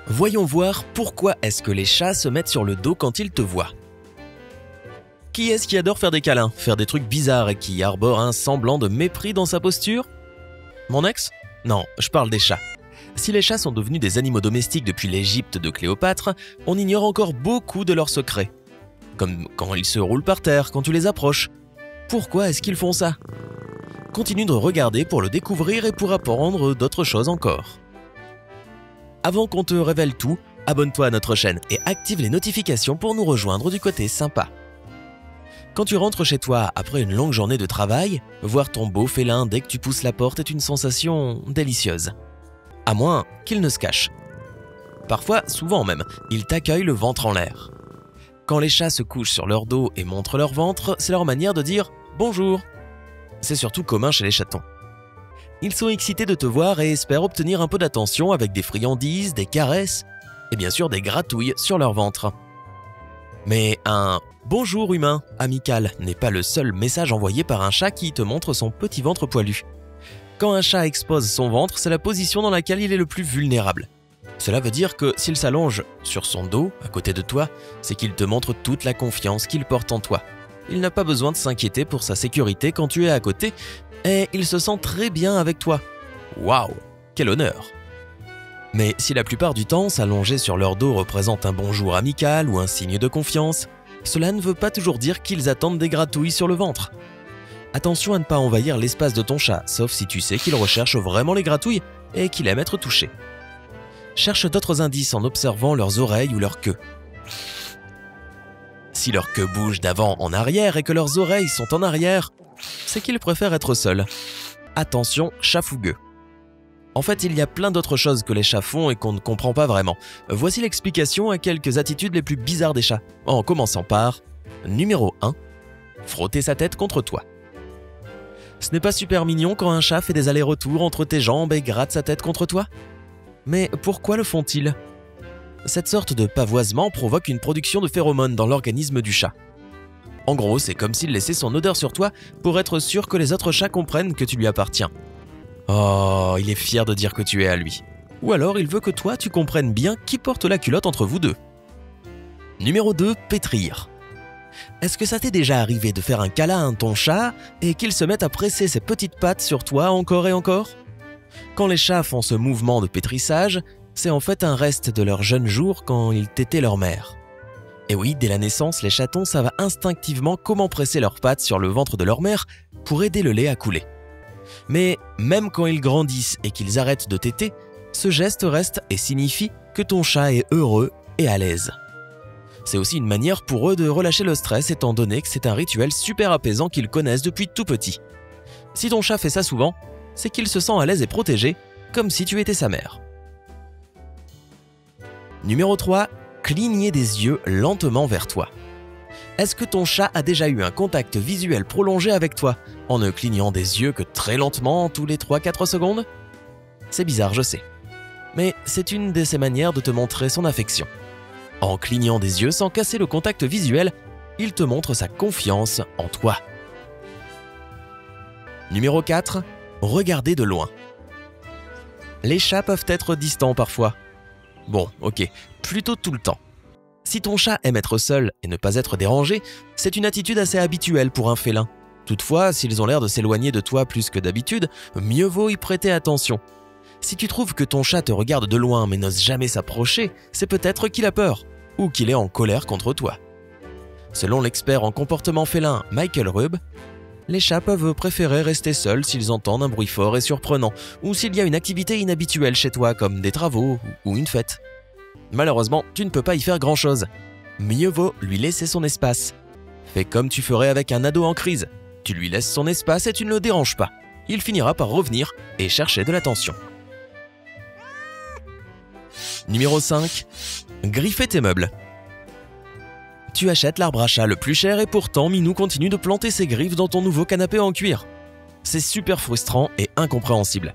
Voyons voir pourquoi est-ce que les chats se mettent sur le dos quand ils te voient. Qui est-ce qui adore faire des câlins, faire des trucs bizarres et qui arbore un semblant de mépris dans sa posture? Mon ex? Non, je parle des chats. Si les chats sont devenus des animaux domestiques depuis l'Égypte de Cléopâtre, on ignore encore beaucoup de leurs secrets. Comme quand ils se roulent par terre quand tu les approches. Pourquoi est-ce qu'ils font ça? Continue de regarder pour le découvrir et pour apprendre d'autres choses encore. Avant qu'on te révèle tout, abonne-toi à notre chaîne et active les notifications pour nous rejoindre du côté sympa. Quand tu rentres chez toi après une longue journée de travail, voir ton beau félin dès que tu pousses la porte est une sensation délicieuse. À moins qu'il ne se cache. Parfois, souvent même, ils t'accueillent le ventre en l'air. Quand les chats se couchent sur leur dos et montrent leur ventre, c'est leur manière de dire « bonjour ». C'est surtout commun chez les chatons. Ils sont excités de te voir et espèrent obtenir un peu d'attention avec des friandises, des caresses et bien sûr des gratouilles sur leur ventre. Mais un « bonjour humain » amical n'est pas le seul message envoyé par un chat qui te montre son petit ventre poilu. Quand un chat expose son ventre, c'est la position dans laquelle il est le plus vulnérable. Cela veut dire que s'il s'allonge sur son dos, à côté de toi, c'est qu'il te montre toute la confiance qu'il porte en toi. Il n'a pas besoin de s'inquiéter pour sa sécurité quand tu es à côté, et il se sent très bien avec toi. Waouh, quel honneur! Mais si la plupart du temps, s'allonger sur leur dos représente un bonjour amical ou un signe de confiance, cela ne veut pas toujours dire qu'ils attendent des gratouilles sur le ventre. Attention à ne pas envahir l'espace de ton chat, sauf si tu sais qu'il recherche vraiment les gratouilles et qu'il aime être touché. Cherche d'autres indices en observant leurs oreilles ou leur queue. Si leur queue bouge d'avant en arrière et que leurs oreilles sont en arrière, c'est qu'ils préfèrent être seuls. Attention, chat fougueux. En fait, il y a plein d'autres choses que les chats font et qu'on ne comprend pas vraiment. Voici l'explication à quelques attitudes les plus bizarres des chats, en commençant par numéro 1, frotter sa tête contre toi. Ce n'est pas super mignon quand un chat fait des allers-retours entre tes jambes et gratte sa tête contre toi? Mais pourquoi le font-ils? Cette sorte de pavoisement provoque une production de phéromones dans l'organisme du chat. En gros, c'est comme s'il laissait son odeur sur toi pour être sûr que les autres chats comprennent que tu lui appartiens. Oh, il est fier de dire que tu es à lui. Ou alors il veut que toi, tu comprennes bien qui porte la culotte entre vous deux. Numéro 2, pétrir. Est-ce que ça t'est déjà arrivé de faire un câlin à ton chat et qu'il se mette à presser ses petites pattes sur toi encore et encore? Quand les chats font ce mouvement de pétrissage, c'est en fait un reste de leur jeune jour quand ils tétaient leur mère. Et oui, dès la naissance, les chatons savent instinctivement comment presser leurs pattes sur le ventre de leur mère pour aider le lait à couler. Mais même quand ils grandissent et qu'ils arrêtent de téter, ce geste reste et signifie que ton chat est heureux et à l'aise. C'est aussi une manière pour eux de relâcher le stress étant donné que c'est un rituel super apaisant qu'ils connaissent depuis tout petit. Si ton chat fait ça souvent, c'est qu'il se sent à l'aise et protégé, comme si tu étais sa mère. Numéro 3, cligner des yeux lentement vers toi. Est-ce que ton chat a déjà eu un contact visuel prolongé avec toi, en ne clignant des yeux que très lentement tous les 3-4 secondes? C'est bizarre, je sais. Mais c'est une de ses manières de te montrer son affection. En clignant des yeux sans casser le contact visuel, il te montre sa confiance en toi. Numéro 4, regarder de loin. Les chats peuvent être distants parfois. Bon, ok, plutôt tout le temps. Si ton chat aime être seul et ne pas être dérangé, c'est une attitude assez habituelle pour un félin. Toutefois, s'ils ont l'air de s'éloigner de toi plus que d'habitude, mieux vaut y prêter attention. Si tu trouves que ton chat te regarde de loin mais n'ose jamais s'approcher, c'est peut-être qu'il a peur, ou qu'il est en colère contre toi. Selon l'expert en comportement félin Michael Rubb, les chats peuvent préférer rester seuls s'ils entendent un bruit fort et surprenant, ou s'il y a une activité inhabituelle chez toi comme des travaux ou une fête. Malheureusement, tu ne peux pas y faire grand-chose. Mieux vaut lui laisser son espace. Fais comme tu ferais avec un ado en crise. Tu lui laisses son espace et tu ne le déranges pas. Il finira par revenir et chercher de l'attention. Numéro 5. Griffer tes meubles. Tu achètes l'arbre à chat le plus cher et pourtant Minou continue de planter ses griffes dans ton nouveau canapé en cuir. C'est super frustrant et incompréhensible.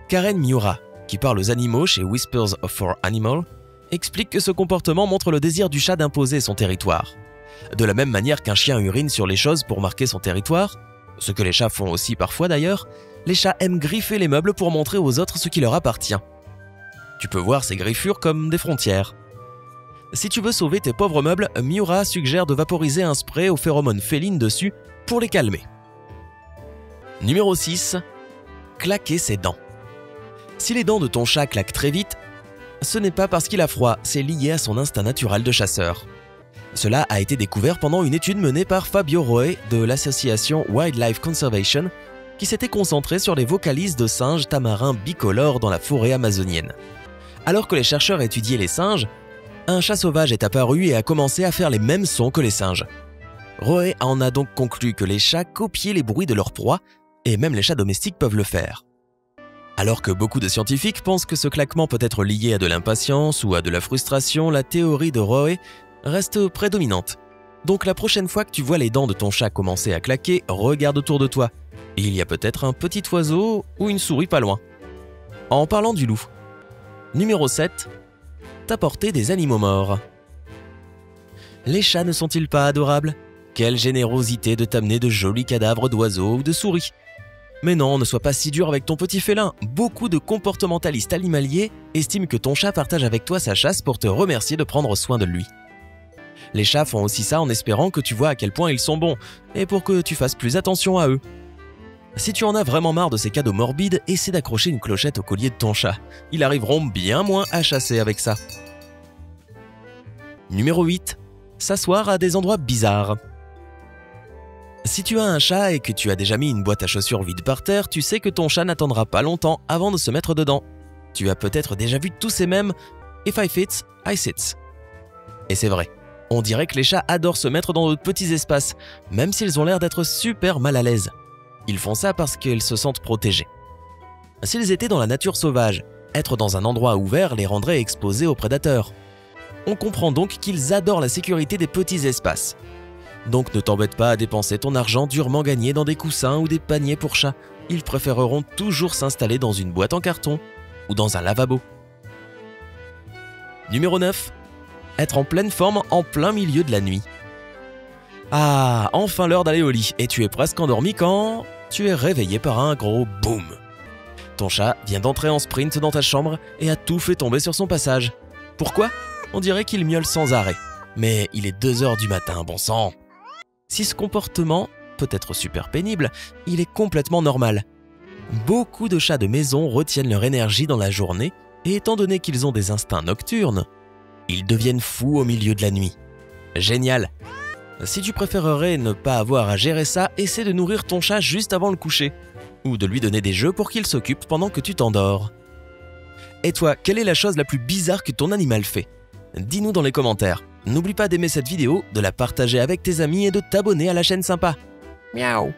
Karen Miura, qui parle aux animaux chez Whispers for Animals, explique que ce comportement montre le désir du chat d'imposer son territoire. De la même manière qu'un chien urine sur les choses pour marquer son territoire, ce que les chats font aussi parfois d'ailleurs, les chats aiment griffer les meubles pour montrer aux autres ce qui leur appartient. Tu peux voir ces griffures comme des frontières. Si tu veux sauver tes pauvres meubles, Miura suggère de vaporiser un spray aux phéromones félines dessus pour les calmer. Numéro 6. Claquer ses dents. Si les dents de ton chat claquent très vite, ce n'est pas parce qu'il a froid, c'est lié à son instinct naturel de chasseur. Cela a été découvert pendant une étude menée par Fabio Roe de l'association Wildlife Conservation qui s'était concentrée sur les vocalises de singes tamarins bicolores dans la forêt amazonienne. Alors que les chercheurs étudiaient les singes, un chat sauvage est apparu et a commencé à faire les mêmes sons que les singes. Roe en a donc conclu que les chats copiaient les bruits de leur proie et même les chats domestiques peuvent le faire. Alors que beaucoup de scientifiques pensent que ce claquement peut être lié à de l'impatience ou à de la frustration, la théorie de Roe reste prédominante. Donc la prochaine fois que tu vois les dents de ton chat commencer à claquer, regarde autour de toi. Il y a peut-être un petit oiseau ou une souris pas loin. En parlant du loup. Numéro 7. T'apporter des animaux morts. Les chats ne sont-ils pas adorables? Quelle générosité de t'amener de jolis cadavres d'oiseaux ou de souris. Mais non, ne sois pas si dur avec ton petit félin. Beaucoup de comportementalistes animaliers estiment que ton chat partage avec toi sa chasse pour te remercier de prendre soin de lui. Les chats font aussi ça en espérant que tu vois à quel point ils sont bons et pour que tu fasses plus attention à eux. Si tu en as vraiment marre de ces cadeaux morbides, essaie d'accrocher une clochette au collier de ton chat. Ils arriveront bien moins à chasser avec ça. Numéro 8. S'asseoir à des endroits bizarres. Si tu as un chat et que tu as déjà mis une boîte à chaussures vide par terre, tu sais que ton chat n'attendra pas longtemps avant de se mettre dedans. Tu as peut-être déjà vu tous ces mèmes « If I fits, I sits ». Et c'est vrai, on dirait que les chats adorent se mettre dans de petits espaces, même s'ils ont l'air d'être super mal à l'aise. Ils font ça parce qu'ils se sentent protégés. S'ils étaient dans la nature sauvage, être dans un endroit ouvert les rendrait exposés aux prédateurs. On comprend donc qu'ils adorent la sécurité des petits espaces. Donc ne t'embête pas à dépenser ton argent durement gagné dans des coussins ou des paniers pour chats. Ils préféreront toujours s'installer dans une boîte en carton ou dans un lavabo. Numéro 9. Être en pleine forme en plein milieu de la nuit. Ah, enfin l'heure d'aller au lit et tu es presque endormi quand tu es réveillé par un gros boum. Ton chat vient d'entrer en sprint dans ta chambre et a tout fait tomber sur son passage. Pourquoi? On dirait qu'il miaule sans arrêt. Mais il est 2h du matin, bon sang. Si ce comportement peut être super pénible, il est complètement normal. Beaucoup de chats de maison retiennent leur énergie dans la journée et étant donné qu'ils ont des instincts nocturnes, ils deviennent fous au milieu de la nuit. Génial! Si tu préférerais ne pas avoir à gérer ça, essaie de nourrir ton chat juste avant le coucher ou de lui donner des jeux pour qu'il s'occupe pendant que tu t'endors. Et toi, quelle est la chose la plus bizarre que ton animal fait? Dis-nous dans les commentaires. N'oublie pas d'aimer cette vidéo, de la partager avec tes amis et de t'abonner à la chaîne sympa. Miaou.